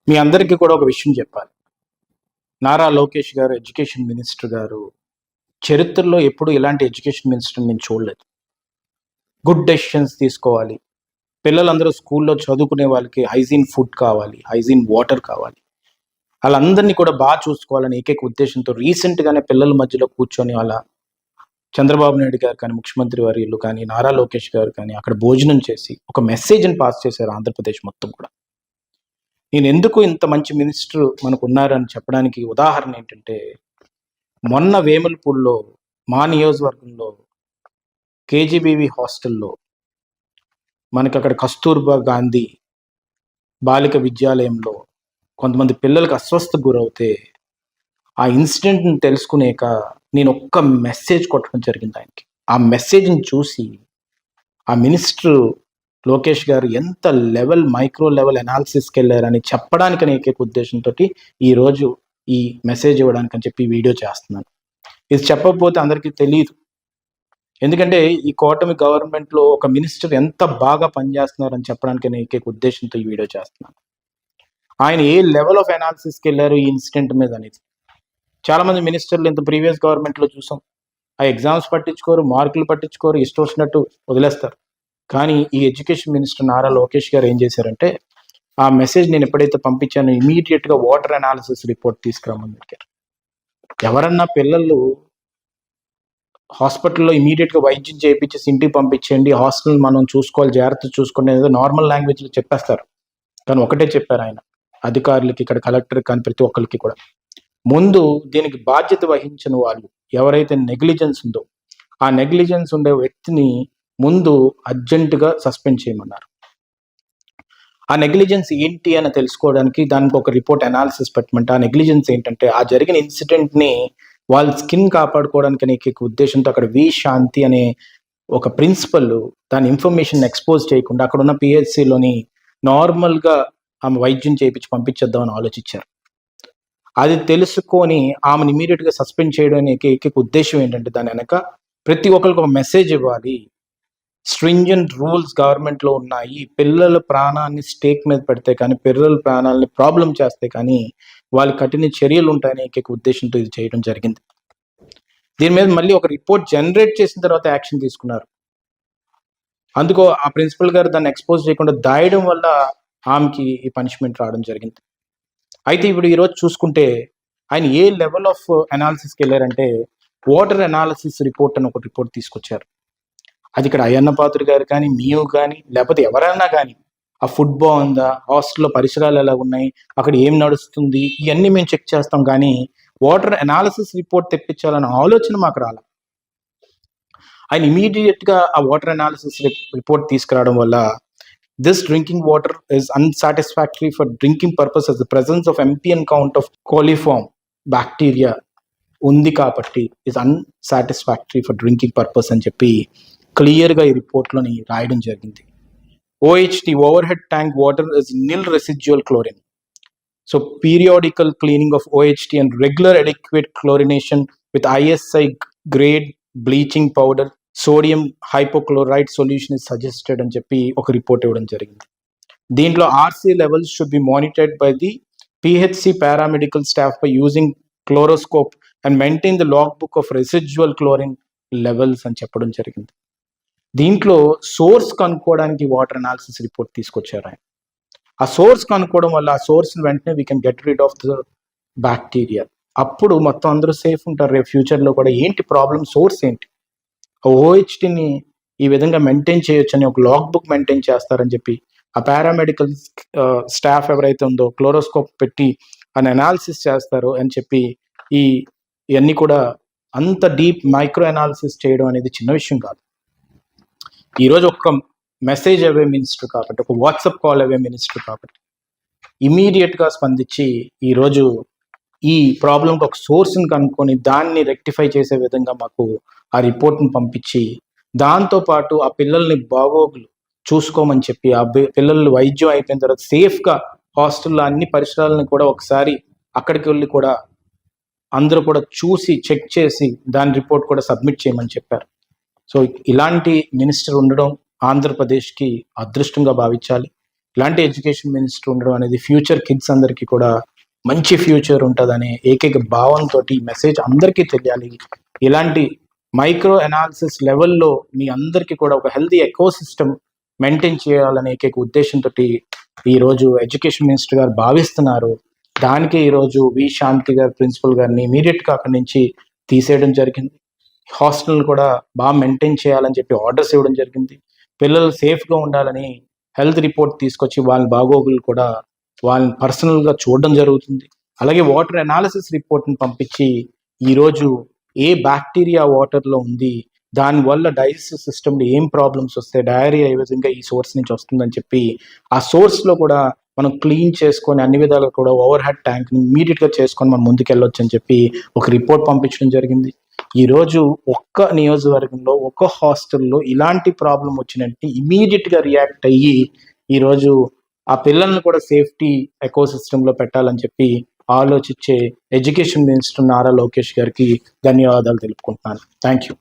మీ అందరికీ కూడా ఒక విషయం చెప్పాలి. నారా లోకేష్ గారు ఎడ్యుకేషన్ మినిస్టర్ గారు చరిత్రలో ఎప్పుడు ఇలాంటి ఎడ్యుకేషన్ మినిస్టర్ నేను చూడలేదు. గుడ్ డెసిషన్స్ తీసుకోవాలి. పిల్లలందరూ స్కూల్లో చదువుకునే వాళ్ళకి హైజీన్ ఫుడ్ కావాలి, హైజీన్ వాటర్ కావాలి. వాళ్ళందరినీ కూడా బాగా చూసుకోవాలని ఏకైక ఉద్దేశంతో రీసెంట్గానే పిల్లల మధ్యలో కూర్చొని వాళ్ళ చంద్రబాబు నాయుడు గారు కానీ, ముఖ్యమంత్రి వర్యులు కానీ, నారా లోకేష్ గారు కానీ అక్కడ భోజనం చేసి ఒక మెసేజ్ని పాస్ చేశారు ఆంధ్రప్రదేశ్ మొత్తం కూడా. నేను ఎందుకు ఇంత మంచి మినిస్టర్ మనకు ఉన్నారని చెప్పడానికి ఉదాహరణ ఏంటంటే, మొన్న వేములపూడిలో మా నియోజకవర్గంలో కేజీబీవీ హాస్టల్లో మనకి అక్కడ కస్తూర్బా గాంధీ బాలిక విద్యాలయంలో కొంతమంది పిల్లలకు అస్వస్థకు గురవుతే ఆ ఇన్సిడెంట్ని తెలుసుకునేక నేను ఒక్క మెసేజ్ కొట్టడం జరిగింది ఆయనకి. ఆ మెసేజ్ని చూసి ఆ మినిస్టర్ లోకేష్ గారు ఎంత మైక్రో లెవెల్ అనాలిసిస్కి వెళ్ళారని చెప్పడానికి ఏకైక ఉద్దేశంతో ఈరోజు ఈ మెసేజ్ ఇవ్వడానికి అని చెప్పి వీడియో చేస్తున్నాను. ఇది చెప్పకపోతే అందరికీ తెలియదు. ఎందుకంటే ఈ కూటమి గవర్నమెంట్లో ఒక మినిస్టర్ ఎంత బాగా పనిచేస్తున్నారని చెప్పడానికి ఏకైక ఉద్దేశంతో ఈ వీడియో చేస్తున్నాను. ఆయన ఏ లెవెల్ ఆఫ్ అనాలిసిస్కి వెళ్ళారు ఈ ఇన్సిడెంట్ మీద అనేది. చాలామంది మినిస్టర్లు ఇంత ప్రీవియస్ గవర్నమెంట్లో చూసాం. ఆ ఎగ్జామ్స్ పట్టించుకోరు, మార్కులు పట్టించుకోరు, ఇష్టం వచ్చినట్టు వదిలేస్తారు. కానీ ఈ ఎడ్యుకేషన్ మినిస్టర్ నారా లోకేష్ గారు ఏం చేశారంటే, ఆ మెసేజ్ నేను ఎప్పుడైతే పంపించానో ఇమీడియట్గా వాటర్ అనాలిసిస్ రిపోర్ట్ తీసుకురామని అడిగారు. ఎవరన్నా పిల్లలు హాస్పిటల్లో ఇమీడియట్గా వైద్యం చేయించేసి ఇంటికి పంపించండి, హాస్టల్ మనం చూసుకోవాలి, జాగ్రత్త చూసుకోండి ఏదో నార్మల్ లాంగ్వేజ్లో చెప్పేస్తారు. కానీ ఒకటే చెప్పారు ఆయన అధికారులకి, ఇక్కడ కలెక్టర్ కానీ ప్రతి ఒక్కరికి కూడా, ముందు దీనికి బాధ్యత వహించిన వాళ్ళు ఎవరైతే నెగ్లిజెన్స్ ఉందో ఆ నెగ్లిజెన్స్ ఉండే వ్యక్తిని ముందు అర్జెంటుగా సస్పెండ్ చేయమన్నారు. ఆ నెగ్లిజెన్స్ ఏంటి అని తెలుసుకోవడానికి దానికి ఒక రిపోర్ట్ అనాలిసిస్ పెట్టమంటే, ఆ నెగ్లిజెన్స్ ఏంటంటే ఆ జరిగిన ఇన్సిడెంట్ని వాళ్ళ స్కిన్ కాపాడుకోవడానికి అనే ఉద్దేశంతో అక్కడ వి శాంతి అనే ఒక ప్రిన్సిపల్ దాని ఇన్ఫర్మేషన్ ఎక్స్పోజ్ చేయకుండా అక్కడ ఉన్న పిహెచ్సిలోని నార్మల్గా ఆమె వైద్యం చేయించి పంపించేద్దామని ఆలోచించారు. అది తెలుసుకొని ఆమెను ఇమీడియట్గా సస్పెండ్ చేయడం అనే ఏకైక ఉద్దేశం ఏంటంటే, దాని వెనక ప్రతి ఒక్కరికి ఒక మెసేజ్ ఇవ్వాలి. స్ట్రింజెంట్ రూల్స్ గవర్నమెంట్లో ఉన్నాయి. పిల్లల ప్రాణాన్ని స్టేక్ మీద పెడితే కానీ, పిల్లల ప్రాణాలని ప్రాబ్లం చేస్తే కానీ వాళ్ళ కఠిన చర్యలు ఉంటాయని ఏకైక ఉద్దేశంతో ఇది చేయడం జరిగింది. దీని మీద మళ్ళీ ఒక రిపోర్ట్ జనరేట్ చేసిన తర్వాత యాక్షన్ తీసుకున్నారు. అందుకో ఆ ప్రిన్సిపల్ గారు దాన్ని ఎక్స్పోజ్ చేయకుండా దాయడం వల్ల ఆమెకి ఈ పనిష్మెంట్ రావడం జరిగింది. అయితే ఇప్పుడు ఈరోజు చూసుకుంటే ఆయన ఏ లెవెల్ ఆఫ్ అనాలిసిస్కి వెళ్ళారంటే, వాటర్ అనాలిసిస్ రిపోర్ట్ అని ఒక రిపోర్ట్ తీసుకొచ్చారు. అది ఇక్కడ అయ్యన్న పాత్రుడు గారు కానీ, మీరు కానీ, లేకపోతే ఎవరైనా కానీ ఆ ఫుడ్ బాగుందా, హాస్టల్లో పరిసరాలు ఎలా ఉన్నాయి, అక్కడ ఏం నడుస్తుంది, ఇవన్నీ మేము చెక్ చేస్తాం. కానీ వాటర్ అనాలిసిస్ రిపోర్ట్ తెప్పించాలన్న ఆలోచన మాకు రాల. ఆయన ఇమీడియట్గా ఆ వాటర్ అనాలిసిస్ రిపోర్ట్ తీసుకురావడం వల్ల this drinking water is unsatisfactory for drinking purposes. The presence of MPN count of coliform bacteria ఉంది కాబట్టి is unsatisfactory for drinking purpose అని చెప్పి క్లియర్గా ఈ రిపోర్ట్లోని రాయడం జరిగింది. OHT overhead tank water is nil residual chlorine. So periodical cleaning of OHT and regular adequate chlorination with ISI grade bleaching powder, sodium hypochlorite solution is suggested అని చెప్పి ఒక report ఇవ్వడం జరిగింది. దీంట్లో RC levels should be monitored by the PHC paramedical staff by using chloroscope and maintain the log book of residual chlorine levels అని చెప్పడం జరిగింది. దీంట్లో సోర్స్ కనుక్కోవడానికి వాటర్ అనాలిసిస్ రిపోర్ట్ తీసుకొచ్చారు ఆయన. ఆ సోర్స్ కనుక్కోవడం వల్ల ఆ సోర్స్ వెంటనే we can get rid of the bacteria. అప్పుడు మొత్తం అందరూ సేఫ్ ఉంటారు. రేపు ఫ్యూచర్లో కూడా ఏంటి ప్రాబ్లం, సోర్స్ ఏంటి, ఓహెచ్టీని ఈ విధంగా మెయింటైన్ చేయొచ్చు అని ఒక లాగ్ బుక్ మెయింటైన్ చేస్తారని చెప్పి ఆ పారామెడికల్ స్టాఫ్ ఎవరైతే ఉందో క్లోరోస్కోప్ పెట్టి అని అనాలిసిస్ చేస్తారు అని చెప్పి ఇవన్నీ కూడా అంత డీప్ మైక్రో అనాలిసిస్ చేయడం అనేది చిన్న విషయం కాదు. ఈరోజు ఒక మెసేజ్ అవే మినిస్టర్ కాబట్టి, ఒక వాట్సాప్ కాల్ అవే మినిస్టర్ కాబట్టి ఇమీడియట్గా స్పందించి ఈరోజు ఈ ప్రాబ్లంకి ఒక సోర్స్ని కనుక్కొని దాన్ని రెక్టిఫై చేసే విధంగా మాకు ఆ రిపోర్ట్ని పంపించి, దాంతోపాటు ఆ పిల్లల్ని బాగోగులు చూసుకోమని చెప్పి ఆ పిల్లలు వైద్యం అయిపోయిన తర్వాత సేఫ్గా హాస్టల్లో అన్ని పరిసరాలను కూడా ఒకసారి అక్కడికి వెళ్ళి కూడా అందరూ కూడా చూసి చెక్ చేసి దాని రిపోర్ట్ కూడా సబ్మిట్ చేయమని చెప్పారు. సో ఇలాంటి మినిస్టర్ ఉండడం ఆంధ్రప్రదేశ్కి అదృష్టంగా భావించాలి. ఇలాంటి ఎడ్యుకేషన్ మినిస్టర్ ఉండడం అనేది ఫ్యూచర్ కిడ్స్ అందరికీ కూడా మంచి ఫ్యూచర్ ఉంటుందనే ఏకైక భావంతో ఈ మెసేజ్ అందరికీ తెలియాలి. ఇలాంటి మైక్రో అనాలిసిస్ లెవెల్లో మీ అందరికీ కూడా ఒక హెల్తీ ఎకో సిస్టమ్ మెయింటైన్ చేయాలనే ఏకైక ఉద్దేశంతో ఈరోజు ఎడ్యుకేషన్ మినిస్టర్ గారు భావిస్తున్నారు. దానికి ఈరోజు వి శాంతి గారు ప్రిన్సిపల్ గారిని ఇమీడియట్గా అక్కడి నుంచి తీసేయడం జరిగింది. హాస్టల్ కూడా బాగా మెయింటైన్ చేయాలని చెప్పి ఆర్డర్స్ ఇవ్వడం జరిగింది. పిల్లలు సేఫ్గా ఉండాలని హెల్త్ రిపోర్ట్ తీసుకొచ్చి వాళ్ళ బాగోగులు కూడా వాళ్ళని పర్సనల్గా చూడడం జరుగుతుంది. అలాగే వాటర్ అనాలిసిస్ రిపోర్ట్ని పంపించి ఈరోజు ఏ బ్యాక్టీరియా వాటర్లో ఉంది, దానివల్ల డైజెస్టివ్ సిస్టమ్లో ఏం ప్రాబ్లమ్స్ వస్తాయి, డయేరియా ఏ విధంగా ఈ సోర్స్ నుంచి వస్తుందని చెప్పి ఆ సోర్స్లో కూడా మనం క్లీన్ చేసుకొని అన్ని విధాలుగా కూడా ఓవర్ హెడ్ ట్యాంక్ని ఇమీడియట్గా చేసుకొని మనం ముందుకెళ్ళొచ్చు అని చెప్పి ఒక రిపోర్ట్ పంపించడం జరిగింది. ఈరోజు ఒక్క నియోజకవర్గంలో ఒక్క హాస్టల్లో ఇలాంటి ప్రాబ్లం వచ్చినట్టు ఇమీడియట్గా రియాక్ట్ అయ్యి ఈరోజు ఆ పిల్లల్ని కూడా సేఫ్టీ ఎకో సిస్టంలో పెట్టాలని చెప్పి ఆలోచించే ఎడ్యుకేషన్ మినిస్టర్ నారా లోకేష్ గారికి ధన్యవాదాలు తెలుపుకుంటున్నాను. Thank you.